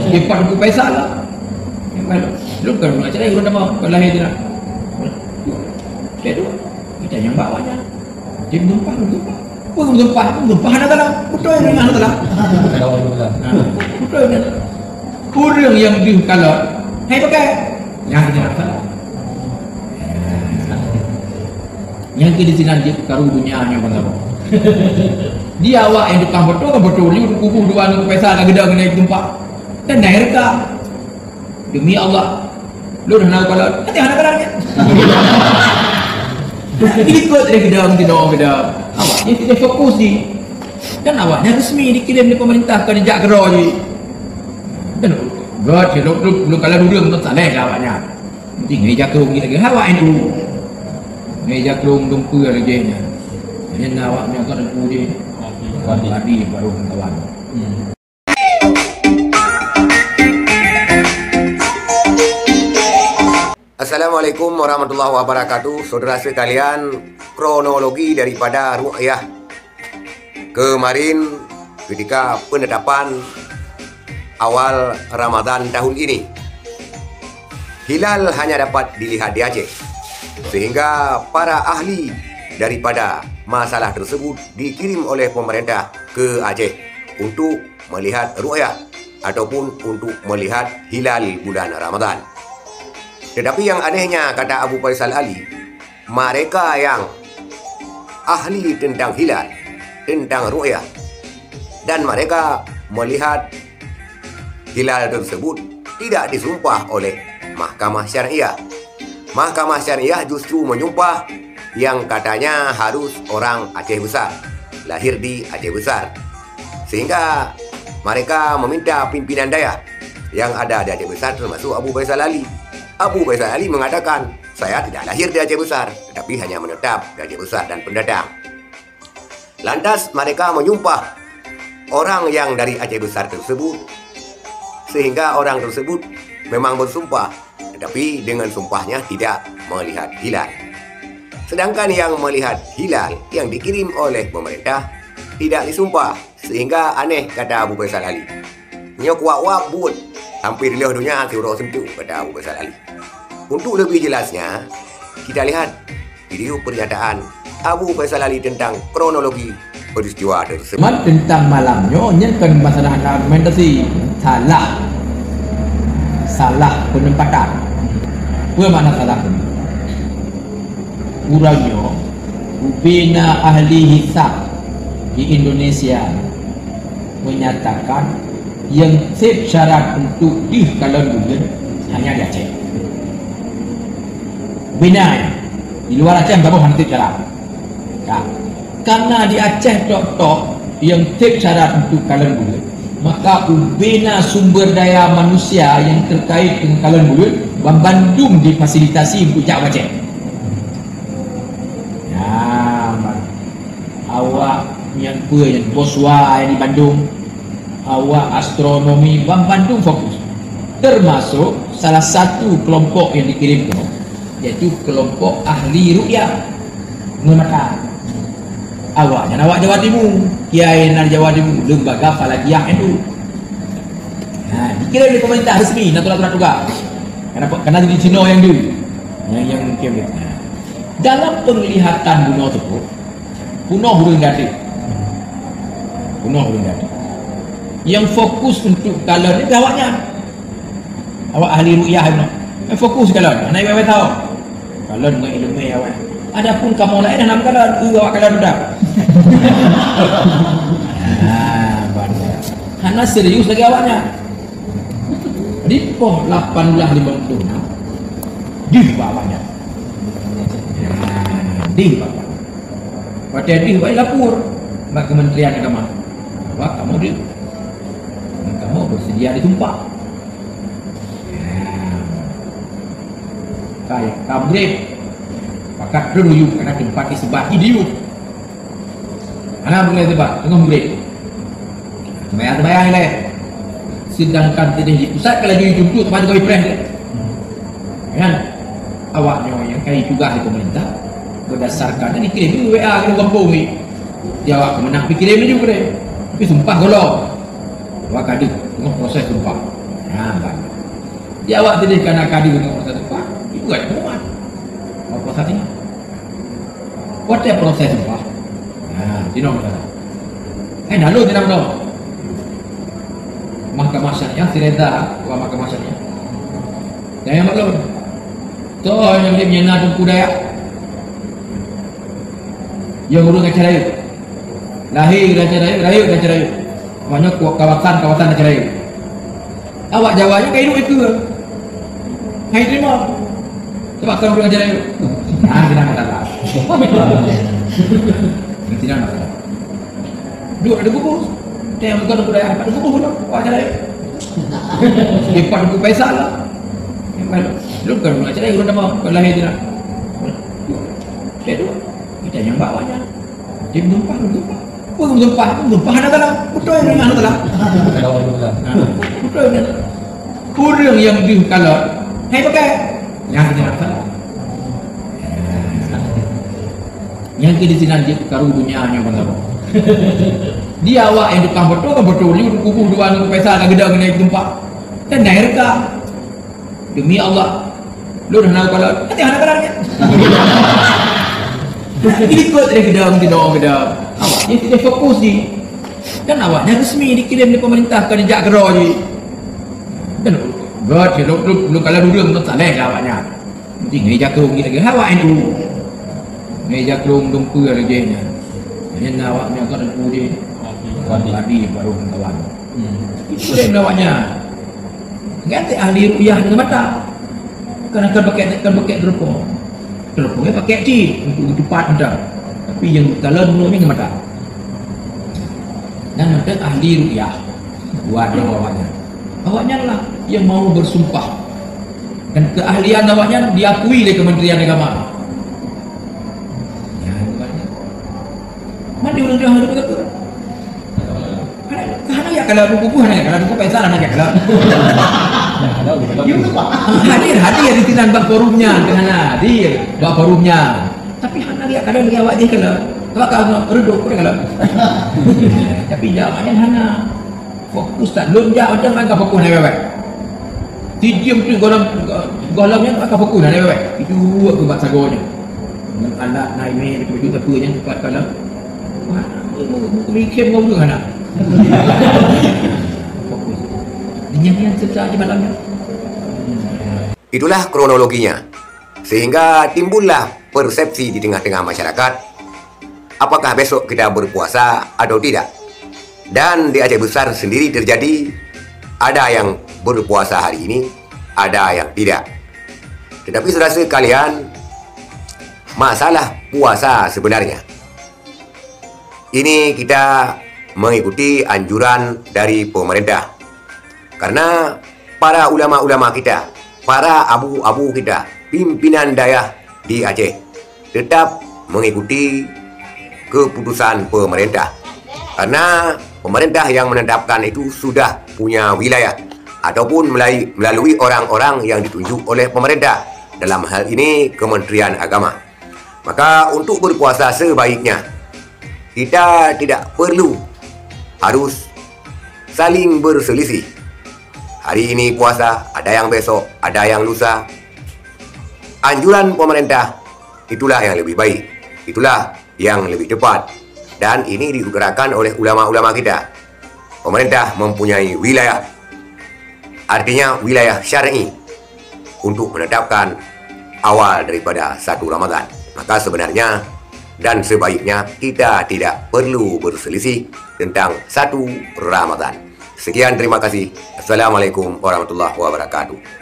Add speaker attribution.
Speaker 1: Sekipat buku Faisal lah. Lu kan nak cerai urang nama lahir dia. Saya tu kita yang bawanya. Jadi tumpah. Tumpah nak dalam. Betul yang nak dalam. Betul yang. Kurang yang di kalau hai pakai yang kita nak salah. Yang kita di sini dia karu dunianya bang. Dia awak yang tukang betul ni kubu dua ni Faisal dah geda kena tumpah. Dan naik reka. Demi Allah. Lu dah nak kalau nanti anak kerangnya. Ikut dia geda geda. Awak dia tidak fokus ni. Dan awaknya resmi dikirim oleh pemerintah ke jejak gerak je. Dan God, lu kalau duduk tak salah lah awaknya. Mesti ngeja kerung lagi. Awak yang dulu. Ngeja kerung dumpu lagi ni. Yang awaknya kau dumpu je. Tadi baru kawan.
Speaker 2: Assalamualaikum warahmatullahi wabarakatuh. Saudara sekalian, kronologi daripada ru'yah kemarin ketika penetapan awal Ramadan tahun ini, hilal hanya dapat dilihat di Aceh, sehingga para ahli daripada masalah tersebut dikirim oleh pemerintah ke Aceh untuk melihat ru'yah ataupun untuk melihat hilal bulan Ramadan. Tetapi yang anehnya, kata Abu Faisal Ali, mereka yang ahli tentang hilal, tentang ru'yah, dan mereka melihat hilal tersebut tidak disumpah oleh Mahkamah Syariah. Mahkamah Syariah justru menyumpah yang katanya harus orang Aceh Besar, lahir di Aceh Besar. Sehingga mereka meminta pimpinan daya yang ada di Aceh Besar, termasuk Abu Faisal Ali. Abu Faisal Ali mengatakan, saya tidak lahir di Aceh Besar, tetapi hanya menetap di Aceh Besar dan pendatang. Lantas mereka menyumpah orang yang dari Aceh Besar tersebut, sehingga orang tersebut memang bersumpah, tetapi dengan sumpahnya tidak melihat hilal. Sedangkan yang melihat hilal yang dikirim oleh pemerintah tidak disumpah, sehingga aneh, kata Abu Faisal Ali. Nyok wak buat hampir lihat dunia tiura sentuh, kata Abu Faisal Ali. Untuk lebih jelasnya, kita lihat video pernyataan Abu Faisal Ali tentang kronologi peristiwa tersebut.
Speaker 1: Tentang malamnya, nyenkan masalah argumentasi salah penempatan. Apa makna salah penempatan? Urangnya, Bina Ahli Hisab di Indonesia menyatakan yang sip syarat untuk dikalon bulan hanya di Aceh. Bina di luar Aceh tak boleh sip syarat. Karena di Aceh tok yang sip syarat untuk kalon bulan, maka ubina sumber daya manusia yang terkait dengan kalon bulan Bandung difasilitasi untuk jak Aceh. Awak yang boswa di Bandung, awak astronomi Bandung fokus, termasuk salah satu kelompok yang dikirimkan, yaitu kelompok ahli ru'yah mengematan. Awaknya awak Jawa Timur, Kiai dari Jawa Timur, lembaga Falakiyah itu. Dikirim oleh pemerintah resmi, natural juga. Karena di Cina yang dulu, yang kirim. Dalam penglihatan bunuh tersebut, bunuh hurung gadi. Yang fokus untuk kalon ni awaknya. Awak ahli ru'yah ni. Fokus kalon. Anak ibu tahu. Kalon dengan ilmu awak. Adapun kamu lain dah nama kalon, awak kalon dah. Karena serius lagi awaknya. Di poh 1856. Di bawahnya. Di bawah. Pada dia buat lapor ke Kementerian Agama. Awak kamu dia. Kamu bersedia ditumpah. Kayak kabret. Pakat dulu karena tempat disebab idiot. Mana boleh sebab tengah murid. Bayar ni lah. Sedangkan tidak di pusat kalau dia tuntut kepada kau press dia. Kan? Awaknya yang kaya juga di pemerintah berdasarkan dan dikirim WA ke kampung ni. Dia awak kemenang dikirim juga dia. Tapi sumpah golong. awak kadi dengan proses sumpah. Banyak. Dia awak tidak kena kadi dengan proses sumpah, itu kan kuat. Apa prosesnya? What is proses sumpah? Tidak benar. Lalu tidak benar. Mahkamah Syariah Sireda, Mahkamah Syariah. Yang maklum. Tu yang dia menyena tu budaya. Yang urus dengan cara itu. Lahir dengan cara itu, lahir dengan cara itu. Banyak kawasan dengan cara itu. Awak jawabnya kayak itu. Hai terima. Sebab kau urus dengan cara itu. Tidak masalah. Tidak masalah. Dua ada buku. Dia bukan budaya apa? Ada buku pun. Awak cara itu. Depan buku Faisal lah. Lu kan nak cari urut nama kalau lahir dia. Dia dua. Kita yang bawanya. Dia menumpah. Menumpah ada dalam. Betul yang mana dalam. Betul yang. Kurang yang di kalau. Hai pakai. Yang tidak salah. Yang ke di sini dia karu dunianya bangsa. Dia awak yang tukang betul kan betul. Dia kubu dua nak Faisal nak gedang naik tumpah. Dan naik rekam. Demi Allah, lu dah tahu kalau nanti anak kerana ikut dia gedang. Awak dia fokus di kan awaknya resmi dikirim di pemerintah kan jak gerah je kan god lu kalau duduk tak salah lah awaknya mesti ngeja kerung lagi awak itu ngeja kerung dumpu lagi nya ini awaknya kan aku dia tadi baru kawan itu dia awaknya ganti ahli ruqyah dengan mata. Kan akan pakai teropong. Teropongnya pakai cik untuk cepat mata. Tapi yang dalam mulutnya dengan mata. Dan mata ahli ruqyah buat awaknya. Awaknya lah yang mau bersumpah. Dan keahlian awaknya diakui oleh Kementerian Agama. Ya, mana orang dia harus berkata? Karena ya kalau buku kalau buku Faisal anak ya kalau hadir di tinan bak forumnya kerana hadir bak forumnya tapi hana lihat kadang dia awak dia kalau awak reduk pun kalau tapi jawabannya hana fokus tak lonjak macam mana fokus nak bebek diam tu golamnya tak fokus nak bebek itu aku buat sagonya anak naik main itu tapi yang cepat kalau mikir ngau tu anak fokus dinyanyian sesaja malamnya.
Speaker 2: Itulah kronologinya. Sehingga timbullah persepsi di tengah-tengah masyarakat apakah besok kita berpuasa atau tidak. Dan di Aceh Besar sendiri terjadi ada yang berpuasa hari ini, ada yang tidak. Tetapi saudara sekalian, masalah puasa sebenarnya ini kita mengikuti anjuran dari pemerintah. Karena para ulama-ulama kita, para abu-abu kita, pimpinan dayah di Aceh tetap mengikuti keputusan pemerintah. Karena pemerintah yang menetapkan itu sudah punya wilayah ataupun melalui orang-orang yang ditunjuk oleh pemerintah. Dalam hal ini Kementerian Agama. Maka untuk berpuasa sebaiknya kita tidak perlu harus saling berselisih. Hari ini puasa, ada yang besok, ada yang lusa. Anjuran pemerintah itulah yang lebih baik, itulah yang lebih tepat. Dan ini diutarakan oleh ulama-ulama kita. Pemerintah mempunyai wilayah, artinya wilayah syar'i untuk menetapkan awal daripada 1 Ramadan. Maka sebenarnya dan sebaiknya kita tidak perlu berselisih tentang 1 Ramadan. Sekian, terima kasih. Assalamualaikum warahmatullahi wabarakatuh.